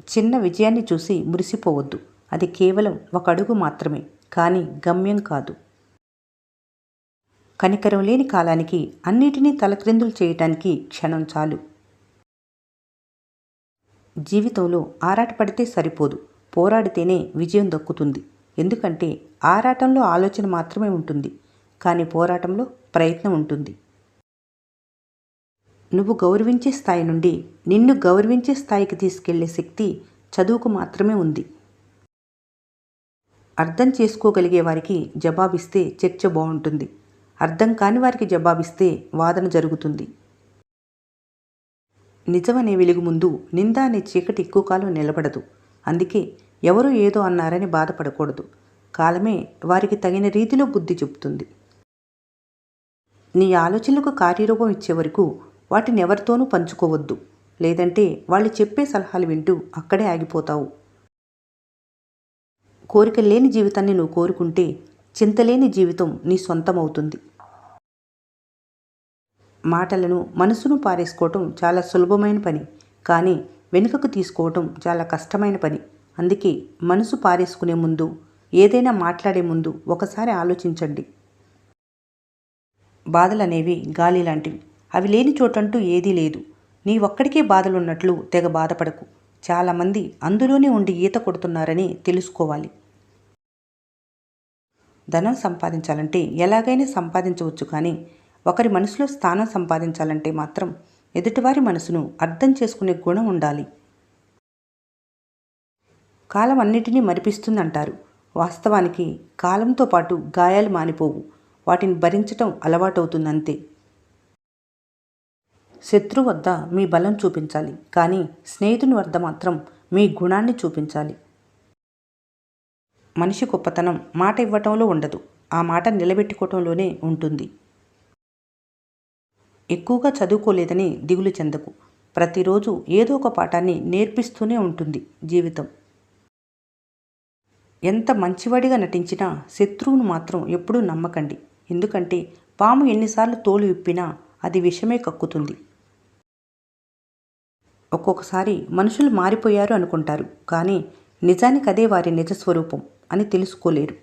చిన్న విజయాన్ని చూసి మురిసిపోవద్దు. అది కేవలం ఒక అడుగు మాత్రమే, కానీ గమ్యం కాదు. కనికరం లేని కాలానికి అన్నిటినీ తలక్రిందులు చేయటానికి క్షణం చాలు. జీవితంలో ఆరాటపడితే సరిపోదు, పోరాడితేనే విజయం దక్కుతుంది. ఎందుకంటే ఆరాటంలో ఆలోచన మాత్రమే ఉంటుంది, కానీ పోరాటంలో ప్రయత్నం ఉంటుంది. నువ్వు గౌరవించే స్థాయి నుండి నిన్ను గౌరవించే స్థాయికి తీసుకెళ్లే శక్తి చదువుకు మాత్రమే ఉంది. అర్థం చేసుకోగలిగే వారికి జవాబిస్తే చర్చ బాగుంటుంది. అర్థం కాని వారికి జవాబిస్తే వాదన జరుగుతుంది. నిజమనే వెలుగు ముందు నింద అనే చీకటి ఎక్కువ కాలం నిలబడదు. అందుకే ఎవరో ఏదో అన్నారని బాధపడకూడదు. కాలమే వారికి తగిన రీతిలో బుద్ధి చెబుతుంది. నీ ఆలోచనలకు కార్యరూపం ఇచ్చే వరకు వాటిని ఎవరితోనూ పంచుకోవద్దు. లేదంటే వాళ్ళు చెప్పే సలహాలు వింటూ అక్కడే ఆగిపోతావు. కోరికలు లేని జీవితాన్ని నువ్వు కోరుకుంటే చింతలేని జీవితం నీ సొంతమవుతుంది. మాటలను మనసును పారేసుకోవటం చాలా సులభమైన పని, కానీ వెనుకకు తీసుకోవటం చాలా కష్టమైన పని. అందుకే మనసు పారేసుకునే ముందు, ఏదైనా మాట్లాడే ముందు ఒకసారి ఆలోచించండి. బాధలనేవి గాలి లాంటివి. అవి లేని చోటంటూ ఏదీ లేదు. నీ ఒక్కడికే బాధలున్నట్లు తెగ బాధపడకు. చాలామంది అందులోనే ఉండి ఈత కొడుతున్నారని తెలుసుకోవాలి. ధనం సంపాదించాలంటే ఎలాగైనా సంపాదించవచ్చు, కానీ ఒకరి మనసులో స్థానం సంపాదించాలంటే మాత్రం ఎదుటివారి మనసును అర్థం చేసుకునే గుణం ఉండాలి. కాలం అన్నిటినీ మరిపిస్తుందంటారు. వాస్తవానికి కాలంతో పాటు గాయాలు మానిపోవు, వాటిని భరించటం అలవాటవుతుందంతే. శత్రువు వద్ద మీ బలం చూపించాలి, కానీ స్నేహితుని వద్ద మాత్రం మీ గుణాన్ని చూపించాలి. మనిషి గొప్పతనం మాట ఇవ్వటంలో ఉండదు, ఆ మాట నిలబెట్టుకోవటంలోనే ఉంటుంది. ఎక్కువగా చదువుకోలేదని దిగులు చెందకు. ప్రతిరోజు ఏదో ఒక పాఠాన్ని నేర్పిస్తూనే ఉంటుంది జీవితం. ఎంత మంచివాడిగా నటించినా శత్రువును మాత్రం ఎప్పుడూ నమ్మకండి. ఎందుకంటే పాము ఎన్నిసార్లు తోలు విప్పినా అది విషమే కక్కుతుంది. ఒక్కొక్కసారి మనుషులు మారిపోయారు అనుకుంటారు, కానీ నిజానికి అదే వారి నిజస్వరూపం అని తెలుసుకోలేరు.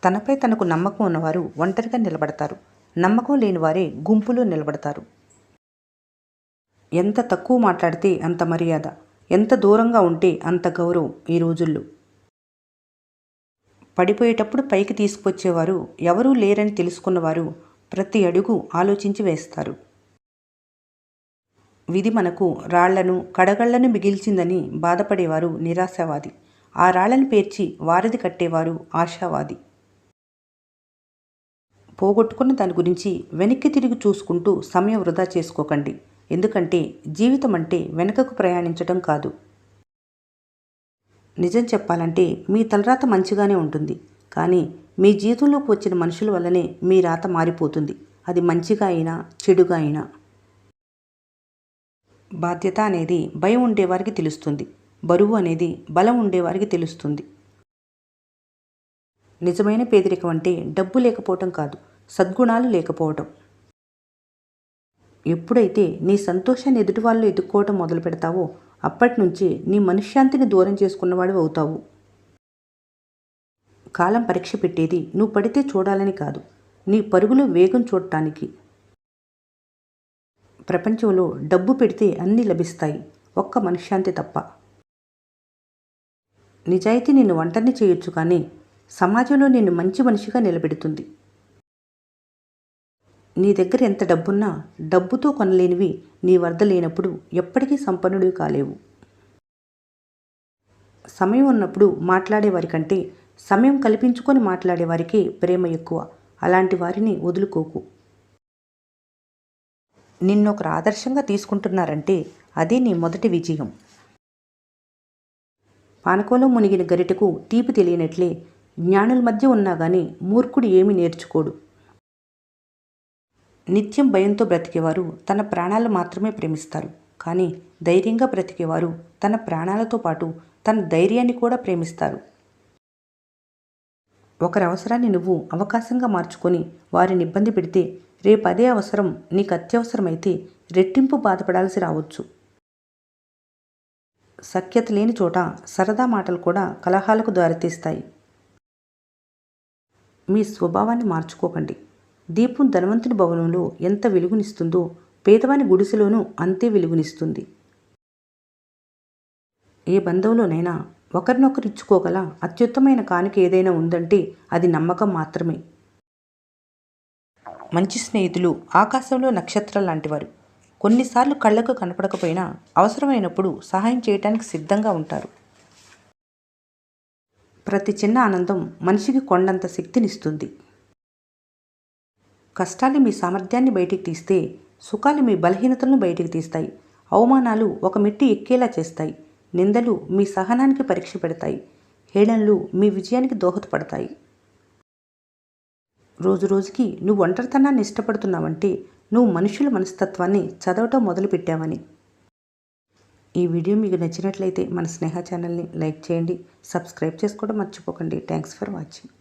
తనపై తనకు నమ్మకం ఉన్నవారు ఒంటరిగా నిలబడతారు. నమ్మకం లేని వారే గుంపులో నిలబడతారు. ఎంత తక్కువ మాట్లాడితే అంత మర్యాద, ఎంత దూరంగా ఉంటే అంత గౌరవం ఈ రోజుల్లో. పడిపోయేటప్పుడు పైకి తీసుకొచ్చేవారు ఎవరూ లేరని తెలుసుకున్నవారు ప్రతి అడుగు ఆలోచించి వేస్తారు. విధి మనకు రాళ్లను కడగళ్లను మిగిల్చిందని బాధపడేవారు నిరాశావాది. ఆ రాళ్లను పేర్చి వారిది కట్టేవారు ఆశావాది. పోగొట్టుకున్న దాని గురించి వెనక్కి తిరిగి చూసుకుంటూ సమయం వృధా చేసుకోకండి. ఎందుకంటే జీవితం అంటే వెనకకు ప్రయాణించడం కాదు. నిజం చెప్పాలంటే మీ తలరాత మంచిగానే ఉంటుంది, కానీ మీ జీవితంలోకి వచ్చిన మనుషుల వల్లనే మీ రాత మారిపోతుంది. అది మంచిగా అయినా చెడుగా అయినా. బాధ్యత అనేది భయం ఉండేవారికి తెలుస్తుంది, బరువు అనేది బలం ఉండేవారికి తెలుస్తుంది. నిజమైన పేదరికం అంటే డబ్బు లేకపోవటం కాదు, సద్గుణాలు లేకపోవటం. ఎప్పుడైతే నీ సంతోషాన్ని ఎదుటి వాళ్ళు ఎదుక్కోవటం మొదలు పెడతావో అప్పటి నుంచే నీ మనశ్శాంతిని దూరం చేసుకున్నవాడు అవుతావు. కాలం పరీక్ష పెట్టేది నువ్వు పడితే చూడాలని కాదు, నీ పరుగులో వేగం చూడటానికి. ప్రపంచంలో డబ్బు పెడితే అన్నీ లభిస్తాయి, ఒక్క మనశ్శాంతి తప్ప. నిజాయితీ నిన్ను ఒంటరిని చేయొచ్చు, కానీ సమాజంలో నిన్ను మంచి మనిషిగా నిలబెడుతుంది. నీ దగ్గర ఎంత డబ్బున్నా డబ్బుతో కొనలేనివి నీ వద్ద లేనప్పుడు ఎప్పటికీ సంపన్నుడివి కాలేవు. సమయం ఉన్నప్పుడు మాట్లాడేవారి కంటే సమయం కల్పించుకొని మాట్లాడేవారికే ప్రేమ ఎక్కువ. అలాంటి వారిని వదులుకోకు. నిన్నొకరు ఆదర్శంగా తీసుకుంటున్నారంటే అదే నీ మొదటి విజయం. పానకంలో మునిగిన గరిటెకు తీపి తెలియనట్లే జ్ఞానుల మధ్య ఉన్నా గానీ మూర్ఖుడు ఏమీ నేర్చుకోడు. నిత్యం భయంతో బ్రతికేవారు తన ప్రాణాలు మాత్రమే ప్రేమిస్తారు, కానీ ధైర్యంగా బ్రతికేవారు తన ప్రాణాలతో పాటు తన ధైర్యాన్ని కూడా ప్రేమిస్తారు. ఒకరి అవసరాన్ని నువ్వు అవకాశంగా మార్చుకొని వారిని ఇబ్బంది పెడితే రేపు అదే అవసరం నీకు అత్యవసరమైతే రెట్టింపు బాధపడాల్సి రావచ్చు. సఖ్యత లేని చోట సరదా మాటలు కూడా కలహాలకు దారితీస్తాయి. మీ స్వభావాన్ని మార్చుకోకండి. దీపం ధనవంతుని భవనంలో ఎంత వెలుగునిస్తుందో పేదవాని గుడిసెలోనూ అంతే వెలుగునిస్తుంది. ఏ బంధంలోనైనా ఒకరినొకరు ఇచ్చుకోగల అత్యుత్తమైన కానుక ఏదైనా ఉందంటే అది నమ్మకం మాత్రమే. మంచి స్నేహితులు ఆకాశంలో నక్షత్రాలు లాంటివారు. కొన్నిసార్లు కళ్ళకు కనపడకపోయినా అవసరమైనప్పుడు సహాయం చేయటానికి సిద్ధంగా ఉంటారు. ప్రతి చిన్న ఆనందం మనిషికి కొండంత శక్తినిస్తుంది. కష్టాలు మీ సామర్థ్యాన్ని బయటికి తీస్తే, సుఖాలు మీ బలహీనతలను బయటికి తీస్తాయి. అవమానాలు ఒక మెట్టు ఎక్కేలా చేస్తాయి. నిందలు మీ సహనానికి పరీక్ష పెడతాయి. హేళనలు మీ విజయానికి దోహదపడతాయి. రోజురోజుకి నువ్వు ఒంటరితనాన్ని ఇష్టపడుతున్నావంటే నువ్వు మనుషుల మనస్తత్వాన్ని చదవటం మొదలుపెట్టావని. ఈ వీడియో మీకు నచ్చినట్లయితే మన స్నేహ ఛానల్ని లైక్ చేయండి, సబ్స్క్రైబ్ చేసుకోవడం మర్చిపోకండి. Thanks for watching.